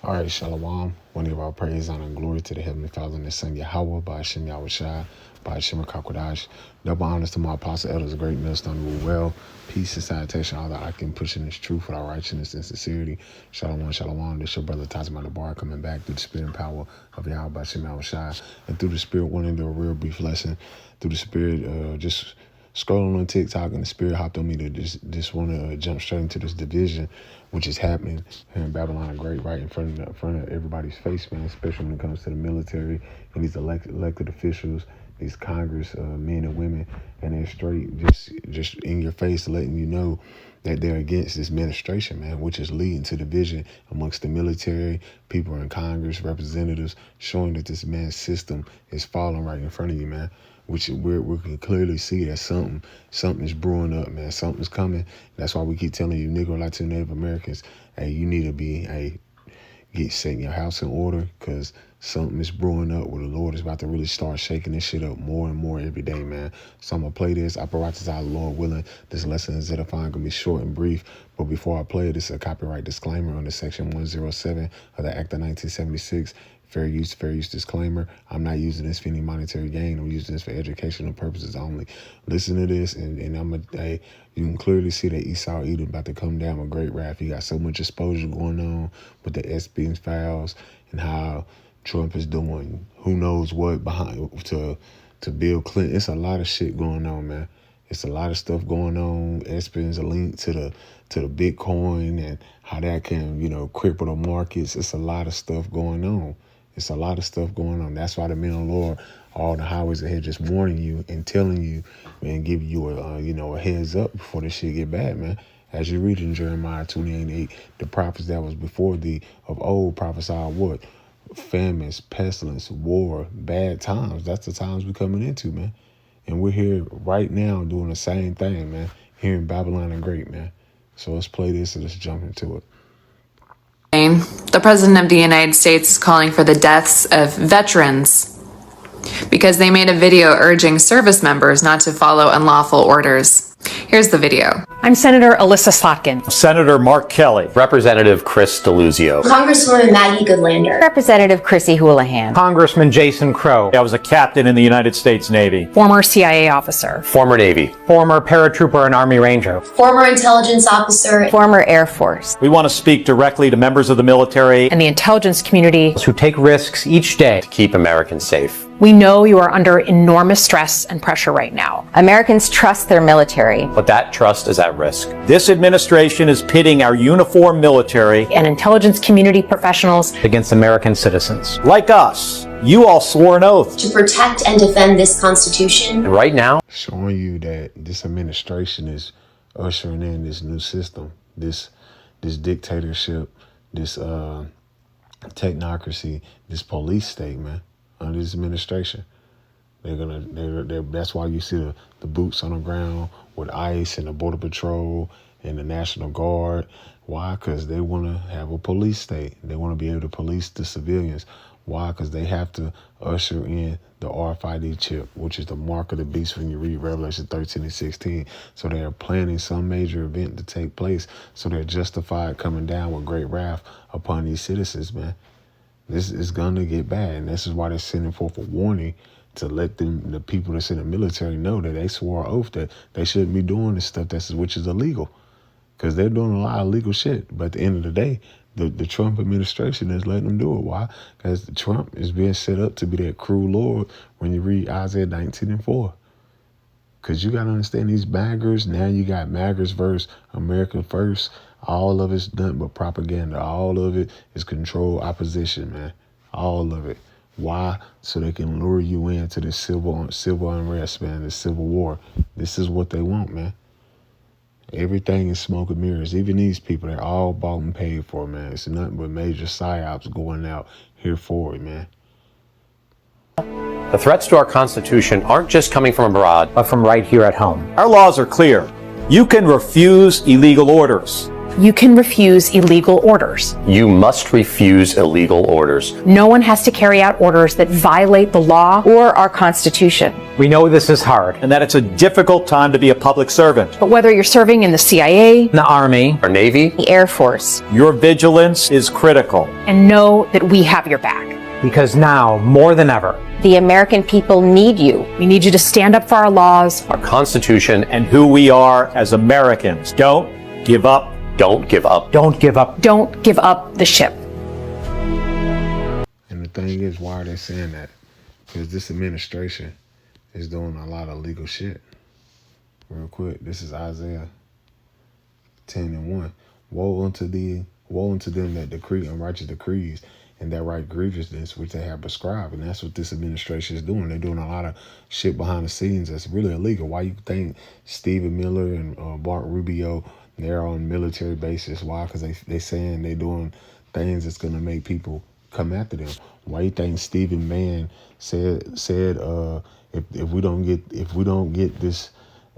All right, Shalom. One of our praise, honor, and glory to the Heavenly Father and His Son Yahweh, by Hashem Yahweh Shai, by Hashem Kakwadash. Double honors to my apostle, elders, a great millstone, rule well. Peace and sanitation, all that I can push in this truth without righteousness and sincerity. Shalom, shalom. This your brother Tazma the Bar coming back through the spirit and power of Yahweh by Hashem Yahweh Shai. And through the spirit, wanting to do a real brief lesson. Through the spirit, just scrolling on TikTok, and the spirit hopped on me to just want to jump straight into this division, which is happening here in Babylon the Great, right in front of everybody's face, man, especially when it comes to the military and these elected officials, these Congress men and women, and they're straight just in your face letting you know that they're against this administration, man, which is leading to division amongst the military, people in Congress, representatives, showing that this man's system is falling right in front of you, man. Which we can clearly see that something is brewing up, man. Something's coming. That's why we keep telling you, Negro, Latino, Native Americans, hey, you need to get setting your house in order, because something is brewing up where the Lord is about to really start shaking this shit up more and more every day, man. So I'm going to play this. I provide this out, Lord willing. This lesson is edifying, going to be short and brief. But before I play it, this is a copyright disclaimer under Section 107 of the Act of 1976. Fair use disclaimer. I'm not using this for any monetary gain. I'm using this for educational purposes only. Listen to this, and you can clearly see that Esau Edom about to come down with great wrath. He got so much exposure going on with the Epstein files and how Trump is doing who knows what behind to Bill Clinton. It's a lot of shit going on, man. It's a lot of stuff going on. Epstein's a link to the Bitcoin and how that can, cripple the markets. It's a lot of stuff going on. It's a lot of stuff going on. That's why the men of the Lord, all the highways ahead, just warning you and telling you and giving you a heads up before this shit get bad, man. As you read in Jeremiah 28:8, the prophets that was before thee of old prophesied what? Famines, pestilence, war, bad times. That's the times we're coming into, man. And we're here right now doing the same thing, man, here in Babylon the Great, man. So let's play this and let's jump into it. The President of the United States is calling for the deaths of veterans because they made a video urging service members not to follow unlawful orders. Here's the video. I'm Senator Alyssa Slotkin. Senator Mark Kelly. Representative Chris Deluzio. Congresswoman Maggie Goodlander. Representative Chrissy Houlihan. Congressman Jason Crow. I was a captain in the United States Navy. Former CIA officer. Former Navy. Former paratrooper and Army Ranger. Former intelligence officer. Former Air Force. We want to speak directly to members of the military And the intelligence community. who take risks each day To keep Americans safe. We know you are under enormous stress and pressure right now. Americans trust their military. But that trust is at risk. This administration is pitting our uniformed military And intelligence community professionals. against American citizens. Like us, you all swore an oath. To protect and defend this Constitution. And right now, Showing you that this administration is ushering in this new system, this dictatorship, this technocracy, this police state, man, under this administration. That's why you see the boots on the ground with ICE and the Border Patrol and the National Guard. Why? Because they want to have a police state. They want to be able to police the civilians. Why? Because they have to usher in the RFID chip, which is the mark of the beast when you read Revelation 13 and 16. So they are planning some major event to take place. So they're justified coming down with great wrath upon these citizens, man. This is going to get bad. And this is why they're sending forth a warning to let the people that's in the military know that they swore an oath that they shouldn't be doing this stuff which is illegal. Because they're doing a lot of illegal shit. But at the end of the day, the Trump administration is letting them do it. Why? Because Trump is being set up to be that cruel Lord when you read Isaiah 19:4. Because you got to understand these baggers. Now you got baggers versus America first. All of it's nothing but propaganda. All of it is controlled opposition, man. All of it. Why? So they can lure you into this civil unrest, man, this civil war. This is what they want, man. Everything is smoke and mirrors. Even these people, they're all bought and paid for, man. It's nothing but major psyops going out here for it, man. the threats to our Constitution aren't just coming from abroad, but from right here at home. Our laws are clear. You can refuse illegal orders. You can refuse illegal orders. You must refuse illegal orders. No one has to carry out orders that violate the law. or our Constitution. We know this is hard, and that it's a difficult time to be a public servant. But whether you're serving in the CIA, the Army, Our Navy, The Air Force. Your vigilance is critical. and know that we have your back. because now, more than ever, The American people need you. We need you to stand up for our laws. our Constitution, And who we are as Americans. Don't give up. don't give up. don't give up. Don't give up the ship. And the thing is, why are they saying that? Because this administration is doing a lot of legal shit. Real quick, this is Isaiah 10:1. Woe unto them that decree unrighteous decrees and that write grievousness which they have prescribed. And that's what this administration is doing. They're doing a lot of shit behind the scenes that's really illegal. Why you think Stephen Miller and Bart Rubio, they're on military bases? Why? Because they saying they doing things that's gonna make people come after them. Why you think Stephen Mann said if we don't get this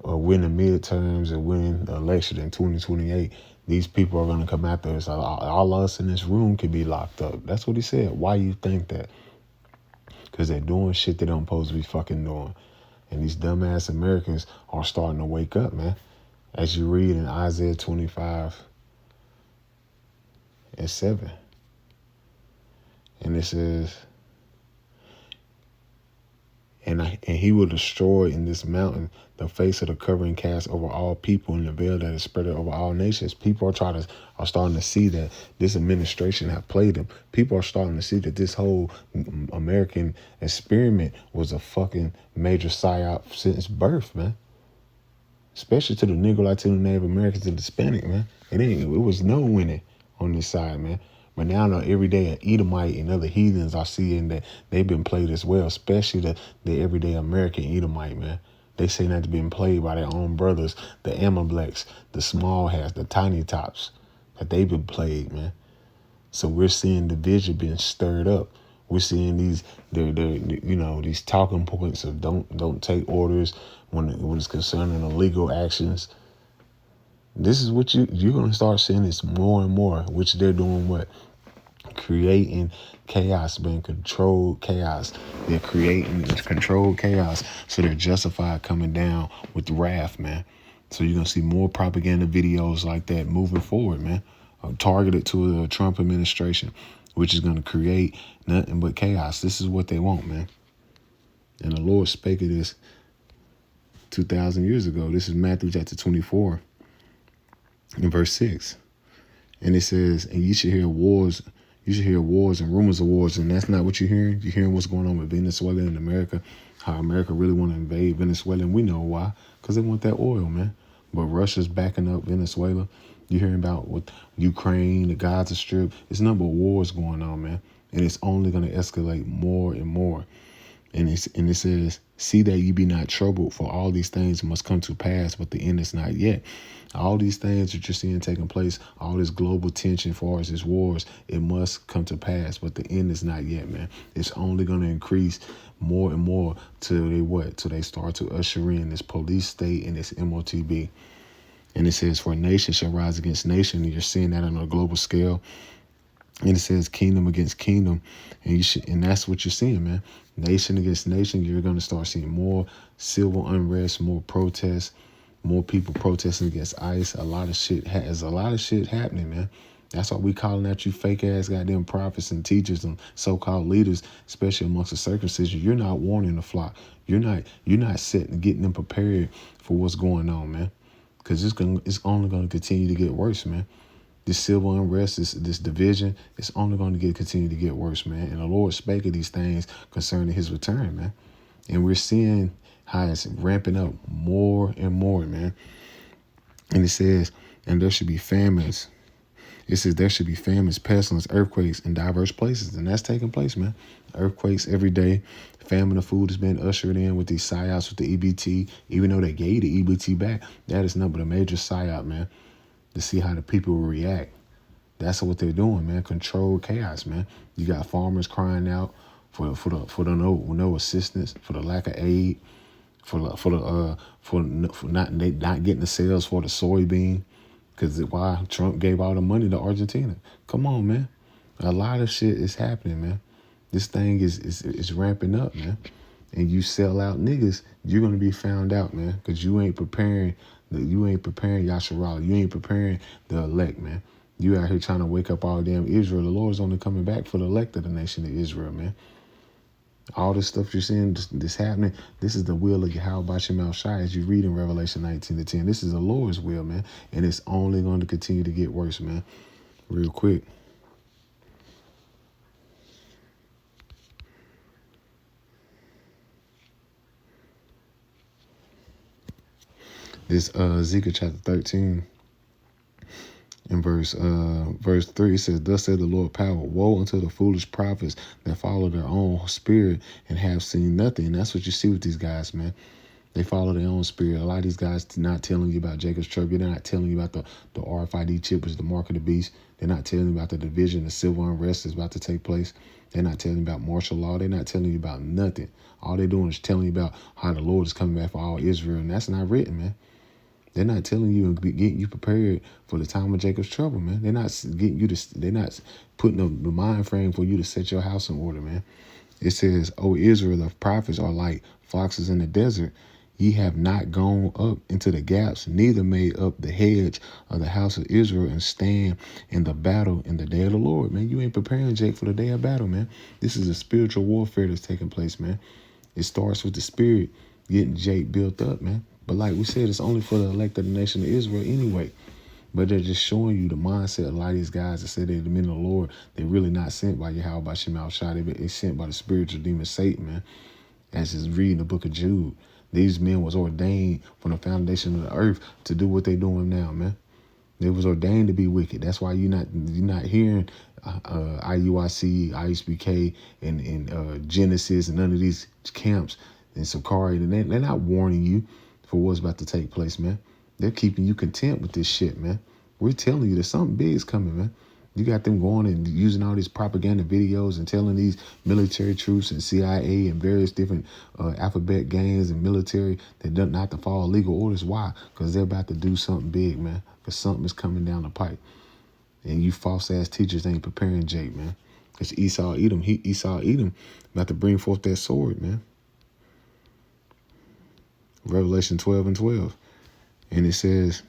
win the midterms and win the election in 2028, these people are gonna come after us. All us in this room could be locked up. That's what he said. Why you think that? Because they're doing shit they don't supposed to be fucking doing. And these dumbass Americans are starting to wake up, man. As you read in Isaiah 25:7. And it says, and he will destroy in this mountain the face of the covering cast over all people and the veil that is spread over all nations. People are starting to see that this administration have played them. People are starting to see that this whole American experiment was a fucking major psyop since birth, man. Especially to the Negro, Latino, Native Americans, and Hispanic, man. It was no winning on this side, man. But now, every day, an Edomite and other heathens are seeing that they've been played as well, especially the everyday American Edomite, man. They say that they've been played by their own brothers, the Amaleks, the small hats, the tiny tops, that they've been played, man. So we're seeing division being stirred up. We're seeing these talking points of don't take orders when it's concerning illegal actions. This is what you're going to start seeing this more and more, which they're doing what? Creating chaos, being controlled chaos. They're creating controlled chaos. So they're justified coming down with wrath, man. So you're going to see more propaganda videos like that moving forward, man. Targeted to the Trump administration, which is going to create nothing but chaos. This is what they want, man. And the Lord spake of this 2,000 years ago. This is Matthew chapter 24. In verse 6, and it says, and you should hear wars and rumors of wars, and that's not what you're hearing. You're hearing what's going on with Venezuela and America, how America really want to invade Venezuela, and we know why, because they want that oil, man. But Russia's backing up Venezuela. You're hearing about with Ukraine, the Gaza Strip. It's a number of wars going on, man, and it's only going to escalate more and more. And it says, see that you be not troubled, for all these things must come to pass, but the end is not yet. All these things that you're seeing taking place, all this global tension as far as these wars, it must come to pass, but the end is not yet, man. It's only going to increase more and more till they start to usher in this police state and this MOTB. And it says, for nation shall rise against nation, and you're seeing that on a global scale. And it says kingdom against kingdom, and that's what you're seeing, man. Nation against nation. You're going to start seeing more civil unrest, more protests, more people protesting against ICE. A lot of shit happening, man. That's why we calling out you fake ass goddamn prophets and teachers and so-called leaders, especially amongst the circumcision. You're not warning the flock. You're not setting, getting them prepared for what's going on, man. Because it's only going to continue to get worse, man. This civil unrest, this division, it's only going to continue to get worse, man. And the Lord spake of these things concerning his return, man. And we're seeing how it's ramping up more and more, man. And it says, and there should be famines. It says there should be famines, pestilence, earthquakes in diverse places. And that's taking place, man. Earthquakes every day. Famine of food has been ushered in with these psyops with the EBT. Even though they gave the EBT back, that is nothing but a major psyop, man. To see how the people will react. That's what they're doing, man. Controlled chaos, man. You got farmers crying out for no assistance, for the lack of aid, for not getting the sales for the soybean. Because why Trump gave all the money to Argentina. Come on, man. A lot of shit is happening, man. This thing is ramping up, man. And you sell out niggas, you're gonna be found out, man. Because you ain't preparing Yasharala. You ain't preparing the elect, man. You out here trying to wake up all damn Israel. The Lord's only coming back for the elect of the nation of Israel, man. All this stuff you're seeing, this happening, this is the will of Yahweh Bashim Al Shai, as you read in Revelation 19:10. This is the Lord's will, man. And it's only going to continue to get worse, man. Real quick. This Ezekiel chapter 13 in verse 3, it says, "Thus said the Lord power, woe unto the foolish prophets that follow their own spirit and have seen nothing." And that's what you see with these guys, man. They follow their own spirit. A lot of these guys not telling you about Jacob's trouble. They're not telling you about the RFID chip, which is the mark of the beast. They're not telling you about the division, the civil unrest that's about to take place. They're not telling you about martial law. They're not telling you about nothing. All they're doing is telling you about how the Lord is coming back for all Israel. And that's not written, man. They're not telling you and getting you prepared for the time of Jacob's trouble, man. They're not getting you to. They're not putting the mind frame for you to set your house in order, man. It says, "O Israel, the prophets are like foxes in the desert. Ye have not gone up into the gaps, neither made up the hedge of the house of Israel, and stand in the battle in the day of the Lord." Man, you ain't preparing, Jake, for the day of battle, man. This is a spiritual warfare that's taking place, man. It starts with the spirit getting Jake built up, man. But like we said, it's only for the elect of the nation of Israel anyway. But they're just showing you the mindset of a lot of these guys that say they're the men of the Lord. They're really not sent by Yahweh Bashim Al Shai. They're sent by the spiritual demon Satan, man. As is reading the book of Jude. These men was ordained from the foundation of the earth to do what they're doing now, man. They was ordained to be wicked. That's why you're not hearing IUIC, ISBK, and Genesis, and none of these camps and Sakari. And they're not warning you for what's about to take place, man. They're keeping you content with this shit, man. We're telling you that something big is coming, man. You got them going and using all these propaganda videos and telling these military troops and CIA and various different alphabet gangs and military that don't not to follow legal orders. Why? Because they're about to do something big, man. Because something is coming down the pipe. And you false ass teachers ain't preparing Jake, man. Because Esau Edom about to bring forth that sword, man. Revelation 12:12. And it says,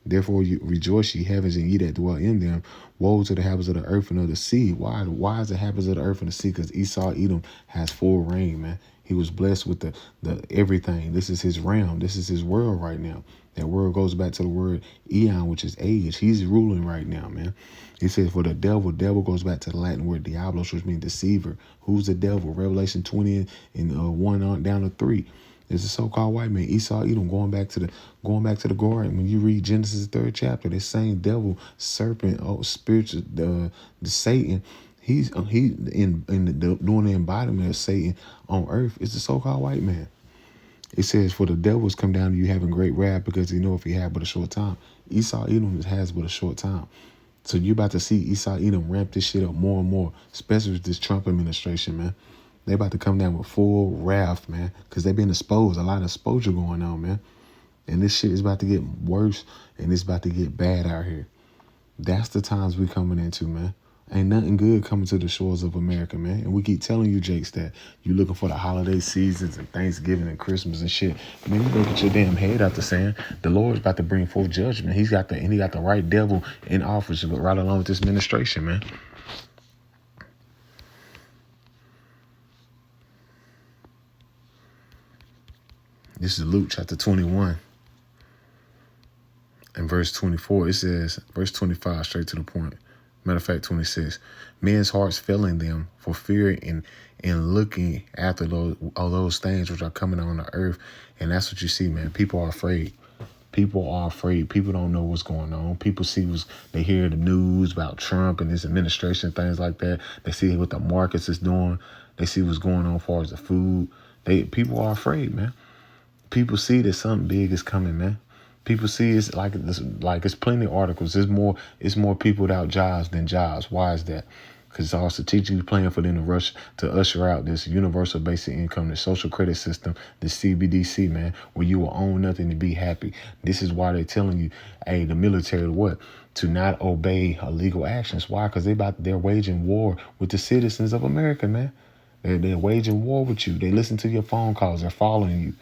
"Therefore you rejoice, ye heavens, and ye that dwell in them. Woe to the habits of the earth and of the sea." Why is the habits of the earth and the sea? Because Esau Edom has full reign, man. He was blessed with the everything. This is his realm. This is his world right now. That word goes back to the word eon, which is age. He's ruling right now, man. He says, for the devil goes back to the Latin word diablos, which means deceiver. Who's the devil? Revelation 20 and 1 on down to 3. It's a so-called white man, Esau Edom, going back to the garden. When you read Genesis 3rd chapter, this same devil, serpent, spiritual, the Satan, he's doing the embodiment of Satan on earth. It's the so-called white man. It says, for the devils come down to you having great wrath, because they know if he had but a short time. Esau Edom has but a short time. So you're about to see Esau Edom ramp this shit up more and more, especially with this Trump administration, man. They about to come down with full wrath, man, because they've been exposed. A lot of exposure going on, man. And this shit is about to get worse, and it's about to get bad out here. That's the times we coming into, man. Ain't nothing good coming to the shores of America, man. And we keep telling you, Jakes, that you looking for the holiday seasons and Thanksgiving and Christmas and shit. Man, you better get your damn head out the sand. The Lord's about to bring forth judgment. He got the right devil in office right along with this administration, man. This is Luke chapter 21 and verse 24. It says, verse 25, straight to the point. Matter of fact, 26. Men's hearts failing them for fear and looking after those things which are coming on the earth. And that's what you see, man. People are afraid. People are afraid. People don't know what's going on. People they hear the news about Trump and his administration, things like that. They see what the markets is doing. They see what's going on as far as the food. People are afraid, man. People see that something big is coming, man. People see it's like it's plenty of articles. It's more people without jobs than jobs. Why is that? because it's all strategically planned for them to rush to usher out this universal basic income, the social credit system, the CBDC, man, where you will own nothing to be happy. This is why they're telling you, hey, the military, what? To not obey illegal actions. Why? Because they're waging war with the citizens of America, man. They're waging war with you. They listen to your phone calls. They're following you.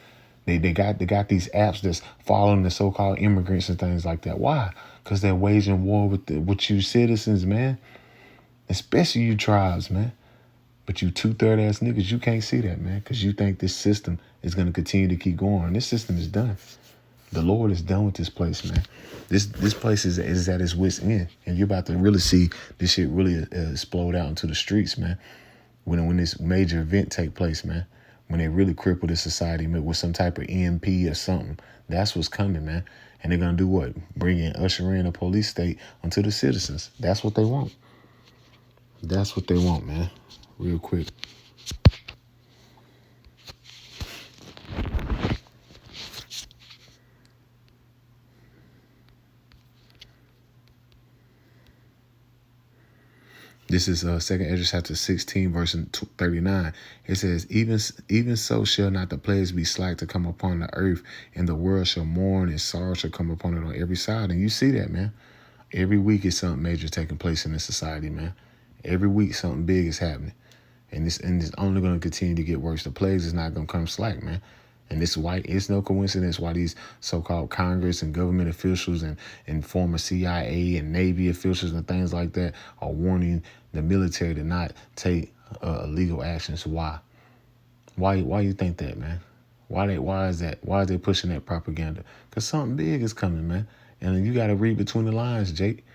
They got these apps that's following the so-called immigrants and things like that. Why? Because they're waging war with you citizens, man. Especially you tribes, man. But you 2/3 ass niggas, you can't see that, man, because you think this system is going to continue to keep going. This system is done. The Lord is done with this place, man. This place is at its wit's end, and you're about to really see this shit really explode out into the streets, man. When this major event take place, man. When they really cripple this society with some type of EMP or something, that's what's coming, man. And they're gonna do what? Usher in a police state onto the citizens. That's what they want. That's what they want, man. Real quick. This is 2nd Ezra chapter 16, verse 39. It says, even so shall not the plagues be slack to come upon the earth, and the world shall mourn, and sorrow shall come upon it on every side. And you see that, man. Every week is something major taking place in this society, man. Every week something big is happening. And it's only going to continue to get worse. The plagues is not going to come slack, man. And this is why it's no coincidence why these so-called Congress and government officials and former CIA and Navy officials and things like that are warning the military to not take illegal actions. Why? Why you think that, man? Why is that? Why are they pushing that propaganda? Because something big is coming, man. And you got to read between the lines, Jake.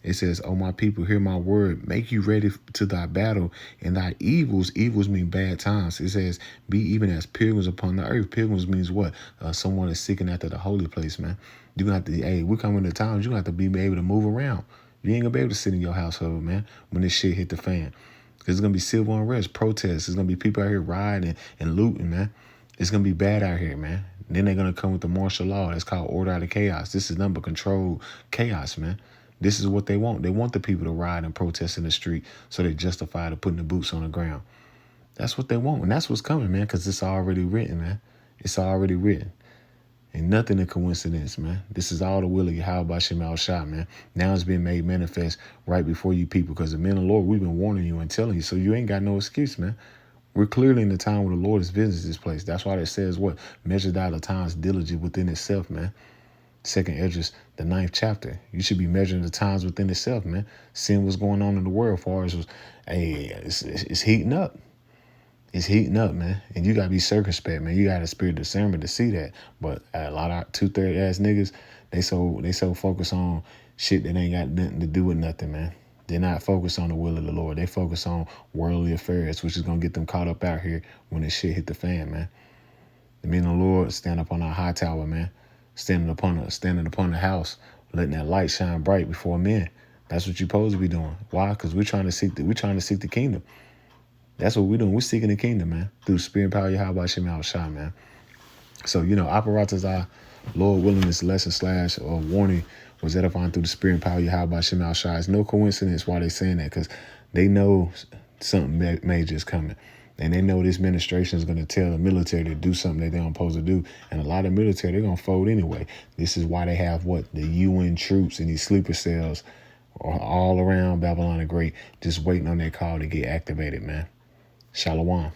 It says, "Oh, my people, hear my word. Make you ready to thy battle, and thy evils mean bad times." It says, "Be even as pilgrims upon the earth." Pilgrims means what? Someone is seeking after the holy place, man. You have to, hey, we're coming to times you have to be able to move around. You ain't gonna be able to sit in your household, man, when this shit hit the fan. Because it's gonna be civil unrest, protests. There's gonna be people out here rioting and looting, man. It's gonna be bad out here, man. Then they're gonna come with the martial law. That's called order out of chaos. This is nothing but controlled chaos, man. This is what they want. They want the people to riot and protest in the street so they justify to putting the boots on the ground. That's what they want. And that's what's coming, man, because it's already written, man. It's already written. Ain't nothing a coincidence, man. This is all the will of Yahweh Shem Al Shah, man. Now it's been made manifest right before you people because the men of the Lord, we've been warning you and telling you, so you ain't got no excuse, man. We're clearly in the time where the Lord is visiting this place. That's why it says what? Measure thou the times diligent within itself, man. 2nd Ezra, the 9th chapter. You should be measuring the times within itself, man. Seeing what's going on in the world as far as, hey, it's heating up. It's heating up, man. And you got to be circumspect, man. You got a spirit of discernment to see that. But a lot of 2/3 ass niggas, they so focused on shit that ain't got nothing to do with nothing, man. They're not focused on the will of the Lord. They focus on worldly affairs, which is going to get them caught up out here when this shit hit the fan, man. The men of the Lord stand up on our high tower, man. Standing upon the house, letting that light shine bright before men. That's what you're supposed to be doing. Why? Because we're trying to seek the kingdom. That's what we're doing. We're seeking the kingdom, man, through the spirit and power of Yahweh Shem Al Shah, man. So, Aparatazah, Lord willing, this lesson / warning was edifying through the spirit and power of Yahweh Shem Al Shah. It's no coincidence why they're saying that, because they know something major is coming. And they know this administration is going to tell the military to do something that they're not supposed to do. And a lot of military, they're going to fold anyway. This is why they have the UN troops and these sleeper cells all around Babylon the Great, just waiting on their call to get activated, man. Shalom.